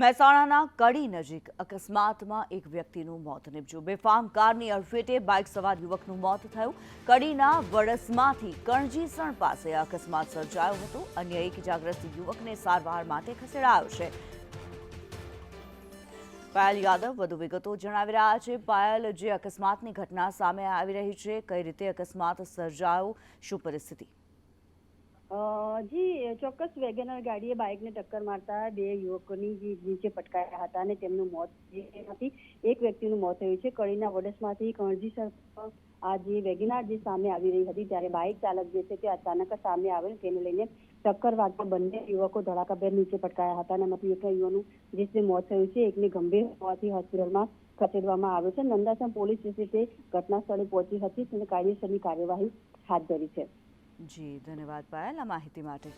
મહેસાણાના કડી નજીક અકસ્માતમાં એક વ્યક્તિનું મોત નીપજ્યું। બેફામ કારની અડફેટે બાઇક સવાર યુવકનું મોત થયું। કડીના વડસમાંથી કણજીસણ પાસે અકસ્માત સર્જાયો હતો। અન્ય એક ઇજાગ્રસ્ત યુવકને સારવાર માટે ખસેડાયો છે। પાયલ યાદવ વધુ વિગતો જણાવી રહ્યા છે। પાયલ, જે અકસ્માતની ઘટના સામે આવી રહી છે, કઈ રીતે અકસ્માત સર્જાયો, શું પરિસ્થિતિ? જી ચોક્કસ વેગેનર ગાડીએ બાઇકને ટક્કર મારતા બે યુવકોની નીચે પટકાયા હતા અને તેમનું મોત જેમાંથી એક વ્યક્તિનું મોત થયું છે। કડીના વડસમાંથી કણજીસર આ જે વેગેનાર જે સામે આવી રહી હતી ત્યારે બાઇક ચાલક જે છે તે અચાનક સામે આવેલ તેને લઈને ટક્કર વાગતા બંને યુવકો ધડાકાભેર નીચે પટકાયા હતા અને એમાંથી એક યુવાનું જે મોત થયું છે, એકને ગંભીર હોવાથી હોસ્પિટલમાં ખસેડવામાં આવ્યો છે। નંદાસમ પોલીસ સ્ટેશને ઘટના સ્થળે પહોંચી હતી અને કાયદેસરની કાર્યવાહી હાથ ધરી છે। જી, ધન્યવાદ પાયલ આ માહિતી માટે।